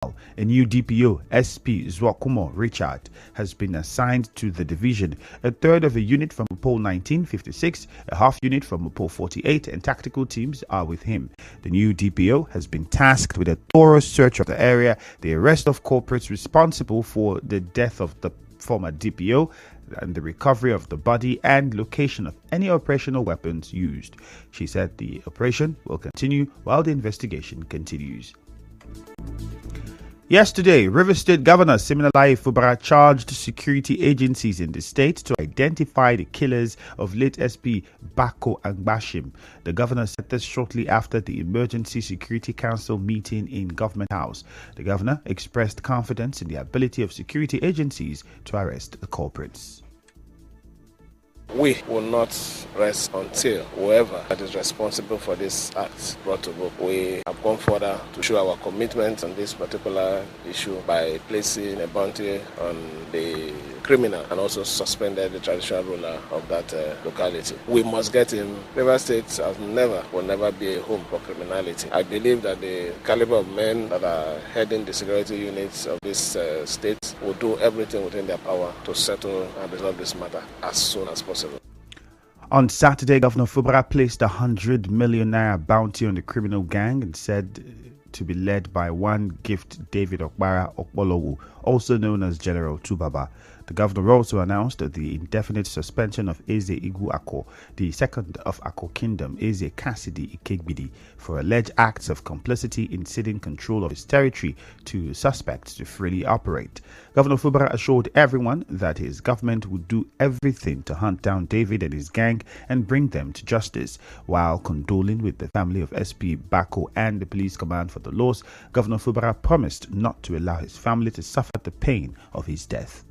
A new DPO, SP Zwakumo Richard, has been assigned to the division, a third of a unit from Pole 1956, a half unit from Pole 48, and tactical teams are with him. The new DPO has been tasked with a thorough search of the area, the arrest of culprits responsible for the death of the former DPO, and the recovery of the body and location of any operational weapons used. She said the operation will continue while the investigation continues. Yesterday, Rivers State Governor Siminalayi Fubara charged security agencies in the state to identify the killers of late SP Bako Angbashim. The governor said this shortly after the Emergency Security Council meeting in Government House. The governor expressed confidence in the ability of security agencies to arrest the culprits. We will not rest until whoever that is responsible for this act brought to book. We have gone further to show our commitment on this particular issue by placing a bounty on the criminal and also suspended the traditional ruler of that locality. We must get him. Rivers State will never be a home for criminality. I believe that the caliber of men that are heading the security units of this state will do everything within their power to settle and resolve this matter as soon as possible. On Saturday, Governor Fubara placed a 100 million naira bounty on the criminal gang and said to be led by one Gift David Okbara Okpolowu, also known as General Tubaba. The governor also announced the indefinite suspension of Eze Igu Ako, the second of Ako Kingdom, Eze Cassidy Ikegbidi, for alleged acts of complicity in ceding control of his territory to suspects to freely operate. Governor Fubara assured everyone that his government would do everything to hunt down David and his gang and bring them to justice. While condoling with the family of SP Bako and the police command for the loss, Governor Fubara promised not to allow his family to suffer the pain of his death.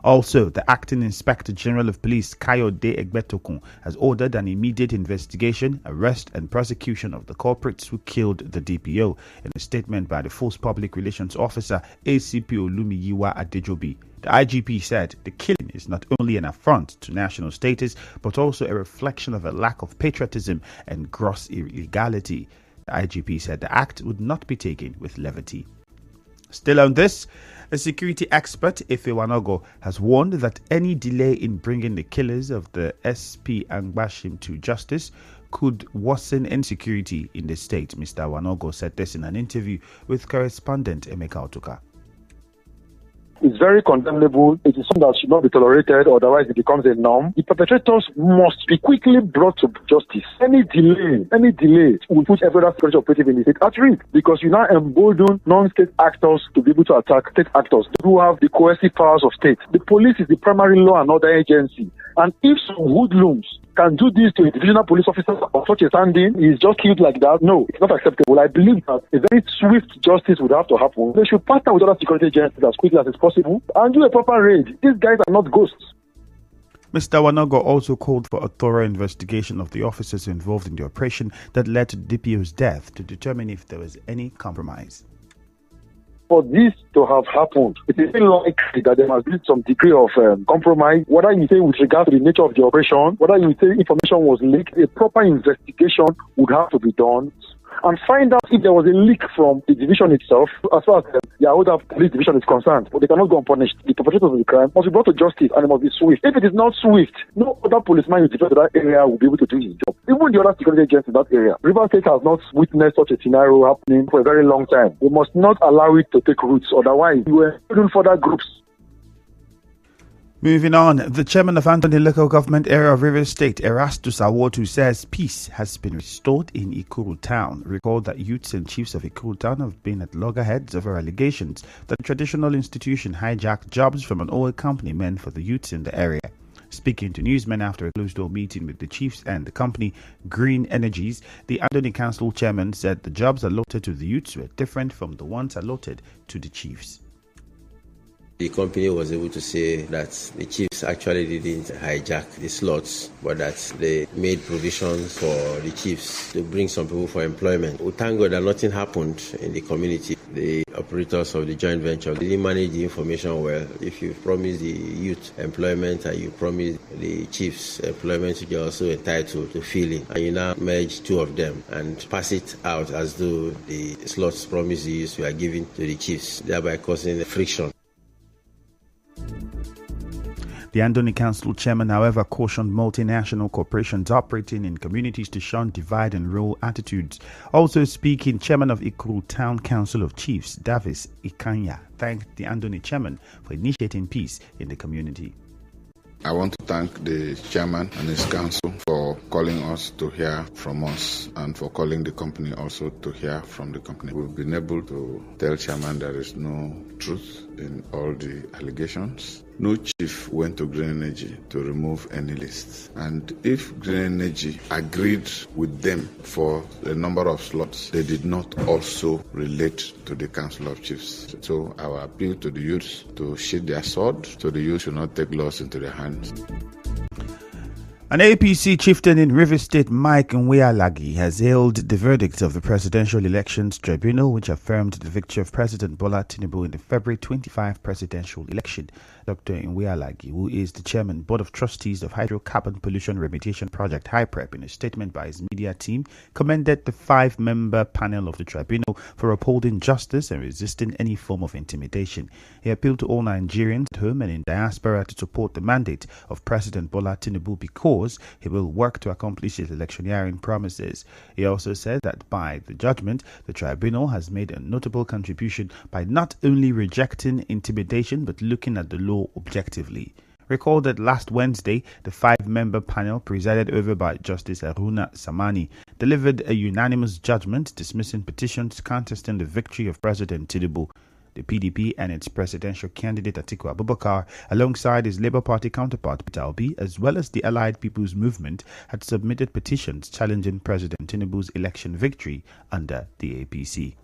Also, the Acting Inspector General of Police, Kayode Egbetokun, has ordered an immediate investigation, arrest and prosecution of the culprits who killed the DPO. In a statement by the Force Public Relations Officer, ACP Olumiyiwa Adejobi, the IGP said the killing is not only an affront to national status, but also a reflection of a lack of patriotism and gross illegality. The IGP said the act would not be taken with levity. Still on this, a security expert, Efe Wanogo, has warned that any delay in bringing the killers of the SP Angbashim to justice could worsen insecurity in the state. Mr. Wanogo said this in an interview with correspondent Emeka Otuka. It's very condemnable. It is something that should not be tolerated, otherwise it becomes a norm. The perpetrators must be quickly brought to justice. Any delay will put every other security operative in the state at risk, because you now embolden non-state actors to be able to attack state actors who have the coercive powers of state. The police is the primary law and order agency, and if some hoodlums can do this to a divisional police officer of such a standing, is just killed like that. No, it's not acceptable. I believe that a very swift justice would have to happen. They should partner with other security agencies as quickly as is possible and do a proper raid. These guys are not ghosts. Mr. Wanogo also called for a thorough investigation of the officers involved in the operation that led to DPO's death to determine if there was any compromise. For this to have happened, it is likely that there must be some degree of compromise. Whether you say with regard to the nature of the operation, whether you say information was leaked, a proper investigation would have to be done and find out if there was a leak from the division itself. As far as the Yahoda police division is concerned, but they cannot go unpunished. The perpetrators of the crime must be brought to justice, and it must be swift. If it is not swift, no other policeman who deployed to that area will be able to do his job. Even the other security agents in that area. Rivers State has not witnessed such a scenario happening for a very long time. We must not allow it to take roots, otherwise we will include further groups. Moving on, the chairman of Anthony Local Government Area of Rivers State, Erastus Awotu, says peace has been restored in Ikuru Town. Recall that youths and chiefs of Ikuru Town have been at loggerheads over allegations that the traditional institution hijacked jobs from an oil company meant for the youths in the area. Speaking to newsmen after a closed-door meeting with the chiefs and the company Green Energies, the Anthony Council chairman said the jobs allotted to the youths were different from the ones allotted to the chiefs. The company was able to say that the chiefs actually didn't hijack the slots, but that they made provisions for the chiefs to bring some people for employment. We thank God that nothing happened in the community. The operators of the joint venture didn't manage the information well. If you promise the youth employment and you promise the chiefs employment, you're also entitled to fill in. And you now merge two of them and pass it out as though the slots promises were given to the chiefs, thereby causing friction. The Andoni Council chairman, however, cautioned multinational corporations operating in communities to shun divide and rule attitudes. Also speaking, chairman of Ikuru Town Council of Chiefs, Davis Ikanya, thanked the Andoni chairman for initiating peace in the community. I want to thank the chairman and his council for calling us to hear from us and for calling the company also to hear from the company. We've been able to tell chairman there is no truth in all the allegations. No chief went to Green Energy to remove any list. And if Green Energy agreed with them for the number of slots, they did not also relate to the Council of Chiefs. So our appeal to the youths to sheath their sword, so the youth should not take laws into their hands. An APC chieftain in Rivers State, Mike Nwealagi, has hailed the verdict of the Presidential Elections Tribunal, which affirmed the victory of President Bola Tinubu in the February 25 presidential election. Dr. Nwealagi, who is the chairman, Board of Trustees of Hydrocarbon Pollution Remediation Project, HYPREP, in a statement by his media team, commended the 5-member panel of the tribunal for upholding justice and resisting any form of intimidation. He appealed to all Nigerians at home and in diaspora to support the mandate of President Bola Tinubu because he will work to accomplish his electioneering promises. He also said that by the judgment, the tribunal has made a notable contribution by not only rejecting intimidation but looking at the law objectively. Recall that last Wednesday, the 5-member panel, presided over by Justice Haruna Samani, delivered a unanimous judgment dismissing petitions contesting the victory of President Tinubu. The PDP and its presidential candidate Atiku Abubakar, alongside his Labour Party counterpart Peter Obi, as well as the Allied People's Movement, had submitted petitions challenging President Tinubu's election victory under the APC.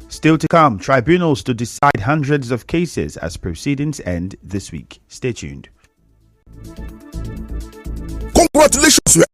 Still to come, tribunals to decide hundreds of cases as proceedings end this week. Stay tuned. Congratulations.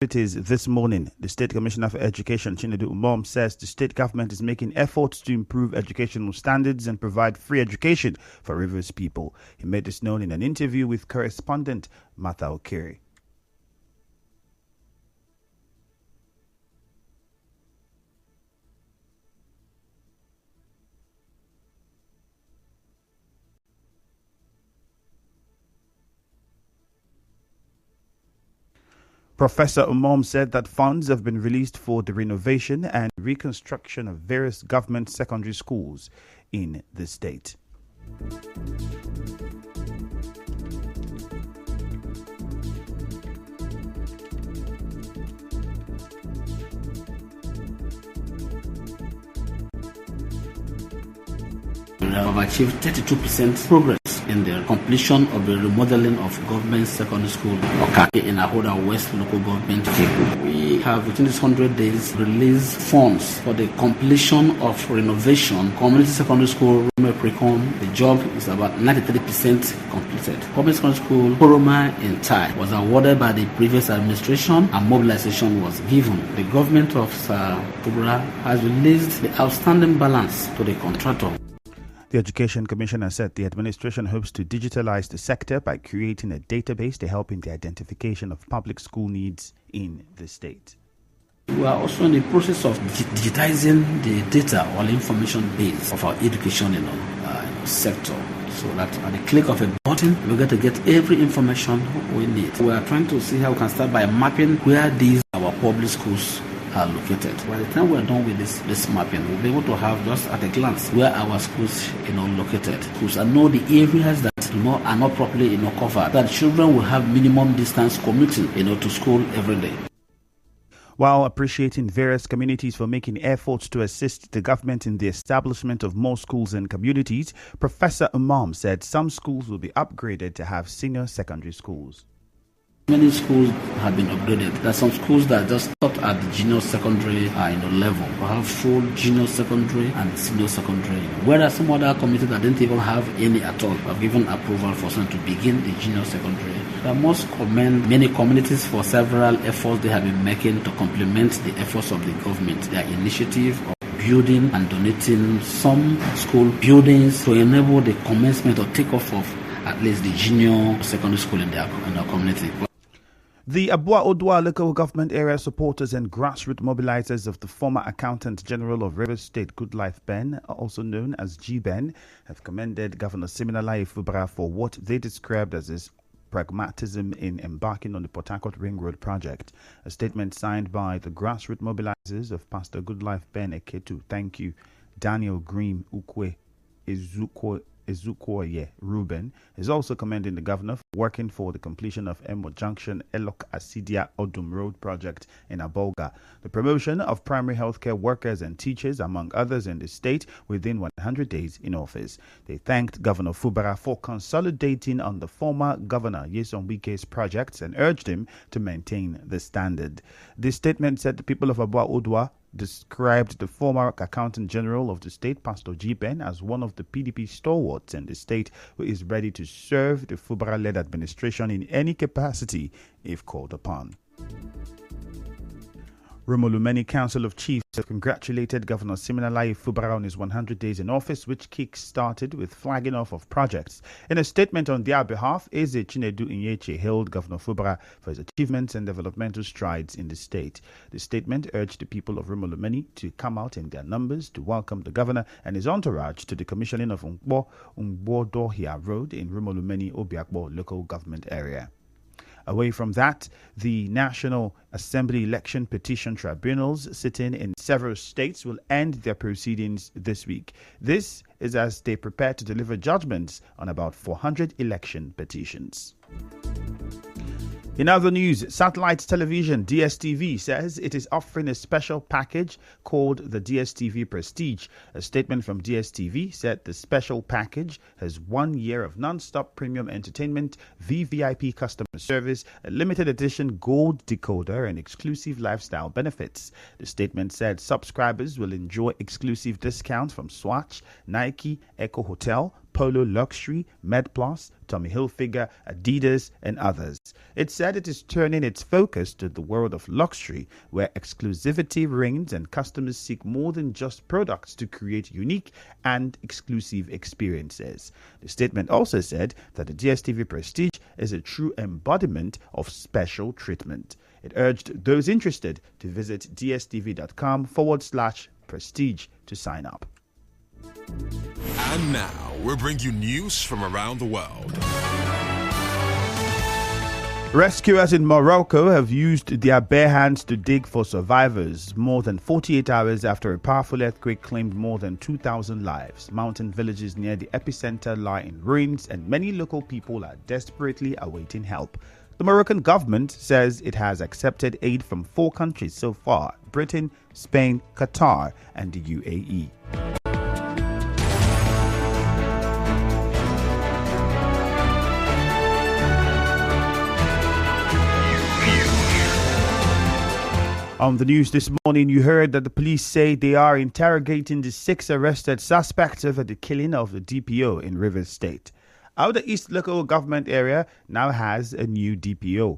It is this morning. The State Commissioner for Education, Chinedu Umom, says the state government is making efforts to improve educational standards and provide free education for Rivers people. He made this known in an interview with correspondent Martha Okiri. Professor Umom said that funds have been released for the renovation and reconstruction of various government secondary schools in the state. We have achieved 32% progress in the completion of the remodeling of government secondary school in Ahoda West local government. We have within this 100 days released funds for the completion of renovation community secondary school Precon. The job is about 93% completed. Government secondary school Poroma in Tai was awarded by the previous administration and mobilization was given. The government of Kubra has released the outstanding balance to the contractor. The Education Commissioner said the administration hopes to digitalize the sector by creating a database to help in the identification of public school needs in the state. We are also in the process of digitizing the data or information base of our education sector, so that at the click of a button, we're going to get every information we need. We are trying to see how we can start by mapping where these our public schools are located. By the time we're done with this mapping, we'll be able to have just at a glance where our schools located. Schools and know the areas that are not properly covered. That children will have minimum distance commuting to school every day. While appreciating various communities for making efforts to assist the government in the establishment of more schools and communities, Professor Umam said some schools will be upgraded to have senior secondary schools. Many schools have been upgraded. There are some schools that just stop at the junior secondary level. We have full junior secondary and senior secondary. Whereas some other communities that didn't even have any at all have given approval for some to begin the junior secondary. I must commend many communities for several efforts they have been making to complement the efforts of the government. Their initiative of building and donating some school buildings to enable the commencement or takeoff of at least the junior secondary school in their community. The Abua Odua local government area supporters and grassroots mobilizers of the former Accountant General of Rivers State, Goodlife Ben, also known as G-Ben, have commended Governor Siminalayi Fubara for what they described as his pragmatism in embarking on the Port Harcourt Ring Road project. A statement signed by the grassroots mobilizers of Pastor Goodlife Ben Eketu, thank you, Daniel Green Ukwe Ezukoye Ruben, is also commending the governor for working for the completion of Emo Junction Elok Asidia Odum Road project in Abolga, the promotion of primary healthcare workers and teachers, among others, in the state within 100 days in office. They thanked Governor Fubara for consolidating on the former governor Nyesom Wike's projects and urged him to maintain the standard. This statement said the people of Abua Odua described the former Accountant General of the state, Pastor G-Ben, as one of the PDP stalwarts in the state who is ready to serve the Fubara-led administration in any capacity if called upon. Rumolumeni Council of Chiefs have congratulated Governor Siminalayi Fubara on his 100 days in office, which kick-started with flagging off of projects. In a statement on their behalf, Eze Chinedu Inyeche hailed Governor Fubara for his achievements and developmental strides in the state. The statement urged the people of Rumolumeni to come out in their numbers to welcome the governor and his entourage to the commissioning of Ungbo Dohia Road in Rumolumeni Obiakbo local government area. Away from that, the National Assembly Election Petition Tribunals sitting in several states will end their proceedings this week. This is as they prepare to deliver judgments on about 400 election petitions. In other news, satellite television DSTV says it is offering a special package called the DSTV Prestige. A statement from DSTV said the special package has 1 year of non-stop premium entertainment, VVIP customer service, a limited edition gold decoder, and exclusive lifestyle benefits. The statement said subscribers will enjoy exclusive discounts from Swatch, Nike, Eco Hotel, Polo Luxury, MedPlus, Tommy Hilfiger, Adidas, and others. It said it is turning its focus to the world of luxury, where exclusivity reigns and customers seek more than just products to create unique and exclusive experiences. The statement also said that the DSTV Prestige is a true embodiment of special treatment. It urged those interested to visit dstv.com/prestige to sign up. And now we'll bring you news from around the world. Rescuers in Morocco have used their bare hands to dig for survivors more than 48 hours after a powerful earthquake claimed more than 2,000 lives. Mountain villages near the epicenter lie in ruins, and many local people are desperately awaiting help. The Moroccan government says it has accepted aid from 4 countries so far: Britain, Spain, Qatar, and the UAE. On the news this morning, you heard that the police say they are interrogating the 6 arrested suspects over the killing of the DPO in Rivers State. Outer East local government area now has a new DPO.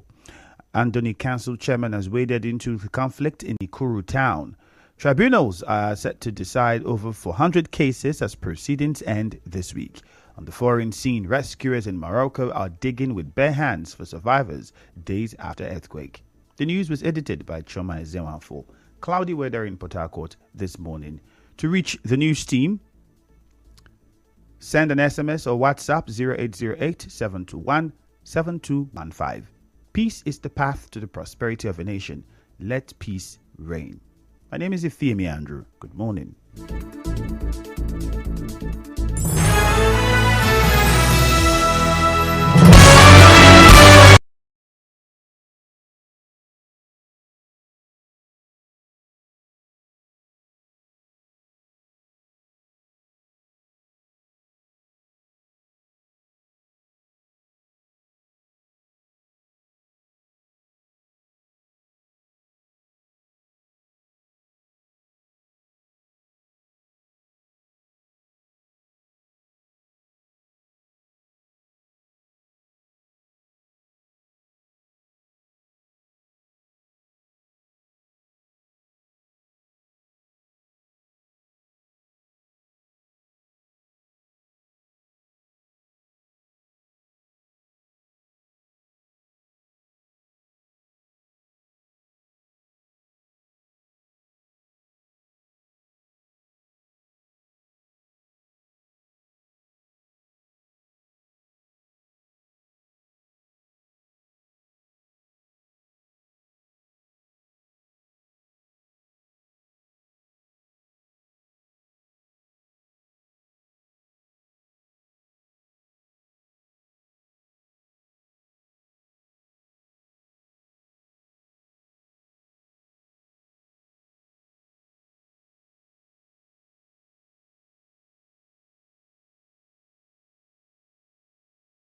Andoni Council chairman has waded into the conflict in Ikuru town. Tribunals are set to decide over 400 cases as proceedings end this week. On the foreign scene, rescuers in Morocco are digging with bare hands for survivors days after earthquake. The news was edited by Choma Ezewanfo. Cloudy weather in Port Harcourt this morning. To reach the news team, send an SMS or WhatsApp 0808-721-7215. Peace is the path to the prosperity of a nation. Let peace reign. My name is Ifeemi Andrew. Good morning.